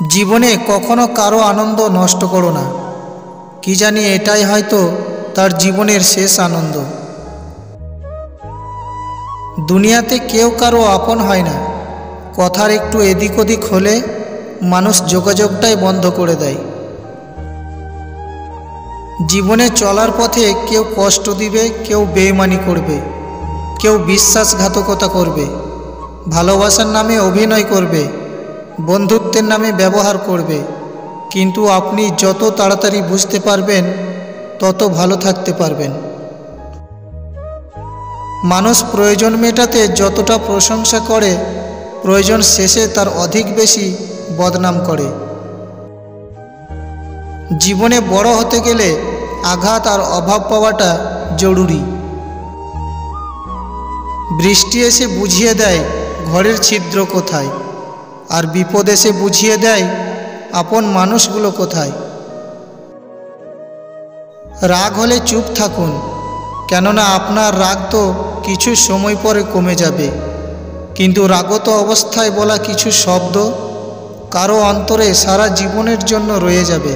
জীবনে কখনো কারো আনন্দ নষ্ট করো না। কি জানি এটাই হয়তো তার জীবনের শেষ আনন্দ। দুনিয়াতে কেউ কারো আপন হয় না। কথার একটু এদিক ওদিক হলে মানুষ যোগাযোগটাই বন্ধ করে দেয়। জীবনে চলার পথে কেউ কষ্ট দিবে, কেউ বেইমানি করবে, কেউ বিশ্বাসঘাতকতা করবে, ভালোবাসার নামে অভিনয় করবে, বন্ধুত্বের নামে ব্যবহার করবে। কিন্তু আপনি যত তাড়াতাড়ি বুঝতে পারবেন তত ভালো থাকতে পারবেন। মানুষ প্রয়োজন মেটাতে যতটা প্রশংসা করে, প্রয়োজন শেষে তার অধিক বেশি বদনাম করে। জীবনে বড় হতে গেলে আঘাত আর অভাব পাওয়াটা জরুরি। বৃষ্টি এসে বুঝিয়ে দেয় ঘরের ছিদ্র কোথায়, আর বিপদ এসে বুঝিয়ে দেয় আপন মানুষগুলো কোথায়। রাগ হলে চুপ থাকুন, কেননা আপনার রাগ তো কিছু সময় পরে কমে যাবে। কিন্তু রাগত অবস্থায় বলা কিছু শব্দ কারো অন্তরে সারা জীবনের জন্য রয়ে যাবে।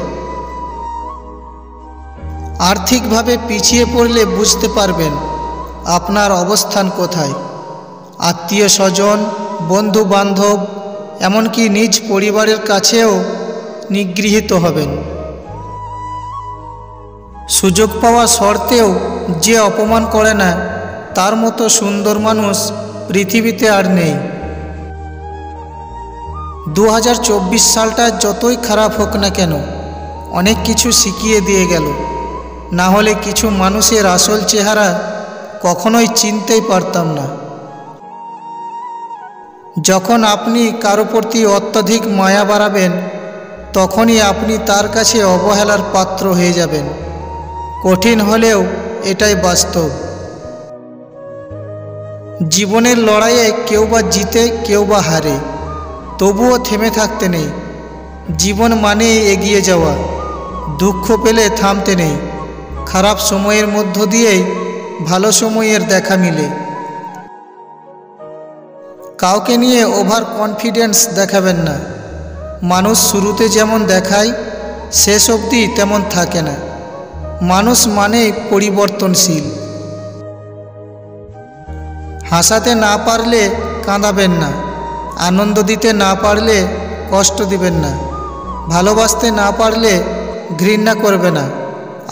আর্থিকভাবে পিছিয়ে পড়লে বুঝতে পারবেন আপনার অবস্থান কোথায়। আত্মীয় স্বজন, বন্ধু বান্ধব, এমনকি নিজ পরিবারের কাছেও নিগৃহীত হবেন। সুযোগ পাওয়া সত্ত্বেও যে অপমান করে না, তার মতো সুন্দর মানুষ পৃথিবীতে আর নেই। 2024 সালটা যতই খারাপ হোক না কেন, অনেক কিছু শিখিয়ে দিয়ে গেল। না হলে কিছু মানুষের আসল চেহারা কখনোই চিনতেই পারতাম না। যখন আপনি কারো প্রতি অত্যধিক মায়া বাড়াবেন, তখনই আপনি তার কাছে অবহেলার পাত্র হয়ে যাবেন। কঠিন হলেও এটাই বাস্তব। জীবনের লড়াইয়ে কেউ বা জিতে, কেউ বা হারে, তবুও থেমে থাকতে নেই। জীবন মানেই এগিয়ে যাওয়া। দুঃখ পেলে থামতে নেই। খারাপ সময়ের মধ্য দিয়েই ভালো সময়ের দেখা মিলে। কাউকে নিয়ে ওভার কনফিডেন্স দেখাবেন না। মানুষ শুরুতে যেমন দেখায়, শেষ অবধি তেমন থাকে না। মানুষ মানেই পরিবর্তনশীল। হাসাতে না পারলে কাঁদাবেন না, আনন্দ দিতে না পারলে কষ্ট দিবেন না, ভালোবাসতে না পারলে ঘৃণা করবে না,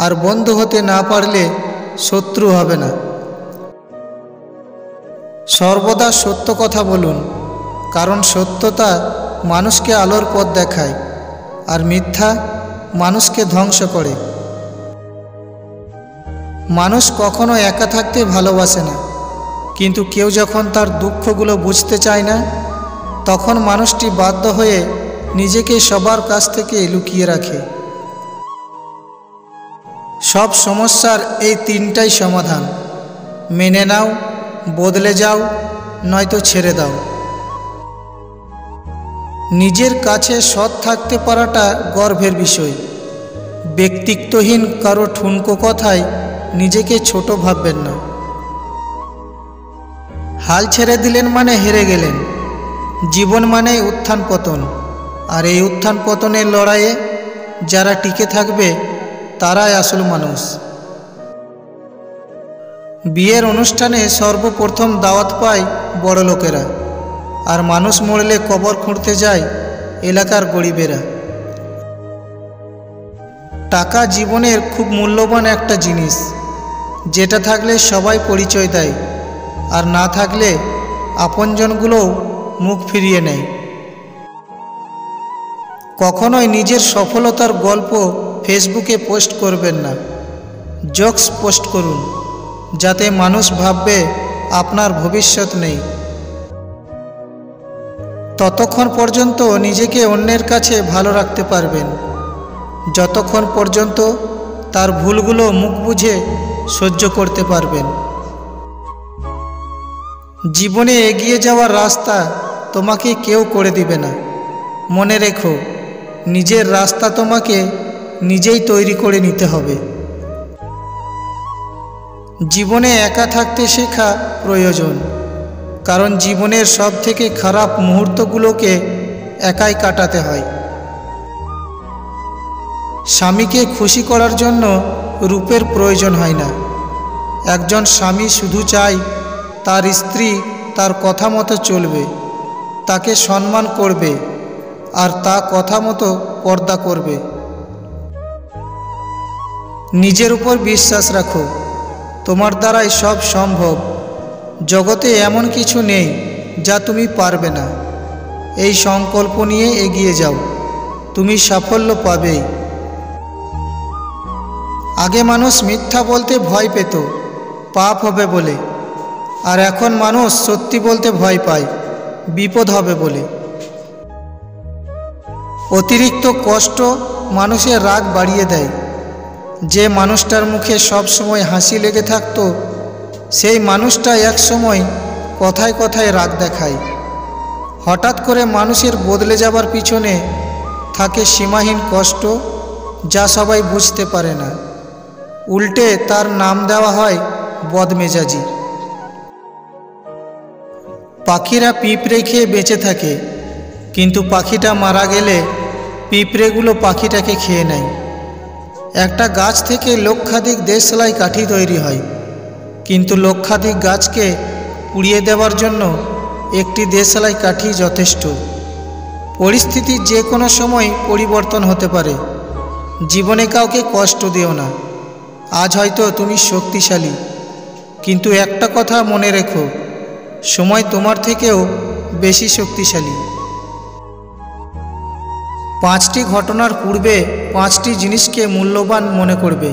আর বন্ধু হতে না পারলে শত্রু হবে না। সর্বদা সত্য কথা বলুন, কারণ সত্যতা মানুষকে আলোর পথ দেখায়, আর মিথ্যা মানুষকে ধ্বংস করে। মানুষ কখনো একা থাকতে ভালোবাসে না, কিন্তু কেউ যখন তার দুঃখগুলো বুঝতে চায় না, তখন মানুষটি বাধ্য হয়ে নিজেকে সবার কাছ থেকে লুকিয়ে রাখে। সব সমস্যার এই তিনটাই সমাধান: মেনে নাও, বদলে যাও, নয়তো ছেড়ে দাও। নিজের কাছে সৎ থাকতে পারাটা গর্বের বিষয়। ব্যক্তিত্বহীন কারো ঠুনকো কথায় নিজেকে ছোট ভাববেন না। হাল ছেড়ে দিলেন মানে হেরে গেলেন। জীবন মানেই উত্থান পতন, আর এই উত্থান পতনের লড়াইয়ে যারা টিকে থাকবে তারাই আসল মানুষ। বিয়ের অনুষ্ঠানে সর্বপ্রথম দাওয়াত পায় বড় লোকেরা, আর মানুষ মরলে কবর খুঁড়তে যায় এলাকার গরিবেরা। টাকা জীবনের খুব মূল্যবান একটা জিনিস, যেটা থাকলে সবাই পরিচয় দেয়, আর না থাকলে আপনজনগুলোও মুখ ফিরিয়ে নেয়। কখনোই নিজের সফলতার গল্প ফেসবুকে পোস্ট করবেন না। জোকস পোস্ট করুন, যাতে মানুষ ভাববে আপনার ভবিষ্যৎ নেই। ততক্ষণ পর্যন্ত নিজেকে অন্যের কাছে ভালো রাখতে পারবেন, যতক্ষণ পর্যন্ত তার ভুলগুলো মুখ বুজে সহ্য করতে পারবেন। জীবনে এগিয়ে যাওয়ার রাস্তা তোমাকে কেউ করে দিবে না। মনে রেখো, নিজের রাস্তা তোমাকে নিজেই তৈরি করে নিতে হবে। জীবনে একা থাকতে শেখা প্রয়োজন, কারণ জীবনের সবথেকে খারাপ মুহূর্তগুলোকে একাই কাটাতে হয়। স্বামীকে খুশি করার জন্য রূপের প্রয়োজন হয় না। একজন স্বামী শুধু চায় তার স্ত্রী তার কথা মতো চলবে, তাকে সম্মান করবে আর তা কথা মতো পর্দা করবে। নিজের উপর বিশ্বাস রাখো, তোমার দ্বারাই সব সম্ভব। জগতে এমন কিছু নেই যা তুমি পারবে না। এই সংকল্প নিয়ে এগিয়ে যাও, তুমি সাফল্য পাবেই। আগে মানুষ মিথ্যা বলতে ভয় পেত, পাপ হবে বলে, আর এখন মানুষ সত্যি বলতে ভয় পায়, বিপদ হবে বলে। অতিরিক্ত কষ্ট মানুষের রাগ বাড়িয়ে দেয়। যে মানুষটার মুখে সব সময় হাসি লেগে থাকতো, সেই মানুষটা এক সময় কথায় কথায় রাগ দেখায়। হঠাৎ করে মানুষের বদলে যাবার পিছনে থাকে সীমাহীন কষ্ট, যা সবাই বুঝতে পারে না। উল্টে তার নাম দেওয়া হয় বদমেজাজি। পাখিরা পিঁপড়ে খেয়ে বেঁচে থাকে, কিন্তু পাখিটা মারা গেলে পিঁপড়েগুলো পাখিটাকে খেয়ে নেয়। একটা গাছ থেকে লক্ষাধিক দেশলাই কাঠি তৈরি হয়, কিন্তু লক্ষাধিক গাছকে পুড়িয়ে দেওয়ার জন্য একটি দেশলাই কাঠি যথেষ্ট। পরিস্থিতি যে কোনো সময় পরিবর্তন হতে পারে। জীবনে কাউকে কষ্ট দিও না। আজ হয়তো তুমি শক্তিশালী, কিন্তু একটা কথা মনে রেখো, সময় তোমার থেকেও বেশি শক্তিশালী। 5টি ঘটনার পূর্বে 5টি জিনিসকে মূল্যবান মনে করবে।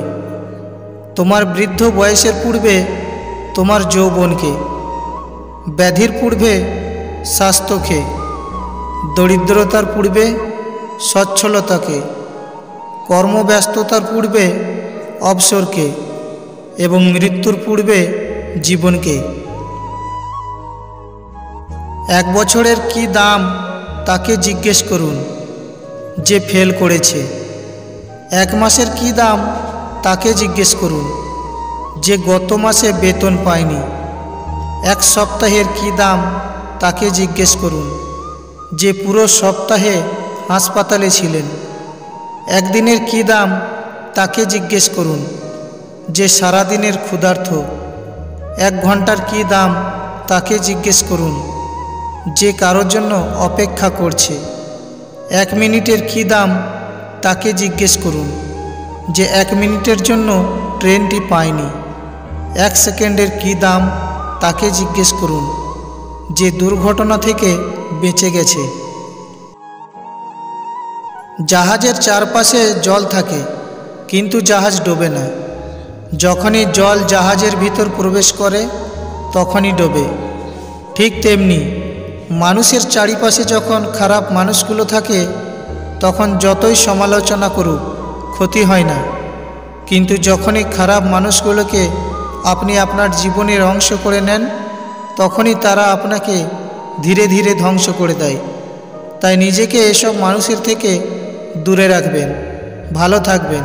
তোমার বৃদ্ধ বয়সের পূর্বে তোমার যৌবনকে, ব্যাধির পূর্বে স্বাস্থ্যকে, দরিদ্রতার পূর্বে সচ্ছলতাকে, কর্মব্যস্ততার পূর্বে অবসরকে এবং মৃত্যুর পূর্বে জীবনকে। 1 বছরের কি দাম তাকে জিজ্ঞেস করুন যে ফেল করেছে। 1 মাসের কি দাম তাকে জিজ্ঞেস করুন যে গত মাসে বেতন পায়নি। 1 সপ্তাহের কি দাম তাকে জিজ্ঞেস করুন যে পুরো সপ্তাহে হাসপাতালে ছিলেন। 1 দিনের কি দাম তাকে জিজ্ঞেস করুন যে সারাদিনের ক্ষুধার্ত। 1 ঘন্টার কি দাম তাকে জিজ্ঞেস করুন যে কারোর জন্য অপেক্ষা করছে। 1 মিনিটের কি দাম তাকে জিজ্ঞেস করুন যে 1 মিনিটের জন্য ট্রেনটি পায়নি। 1 সেকেন্ডের কি দাম তাকে জিজ্ঞেস করুন যে দুর্ঘটনা থেকে বেঁচে গেছে। জাহাজের চারপাশে জল থাকে, কিন্তু জাহাজ ডোবে না। যখনই জল জাহাজের ভিতর প্রবেশ করে তখনই ডোবে। ঠিক তেমনি মানুষের চারিপাশে যখন খারাপ মানুষগুলো থাকে, তখন যতই সমালোচনা করুক ক্ষতি হয় না। কিন্তু যখনই খারাপ মানুষগুলোকে আপনি আপনার জীবনের অংশ করে নেন, তখনই তারা আপনাকে ধীরে ধীরে ধ্বংস করে দেয়। তাই নিজেকে এসব মানুষের থেকে দূরে রাখবেন। ভালো থাকবেন।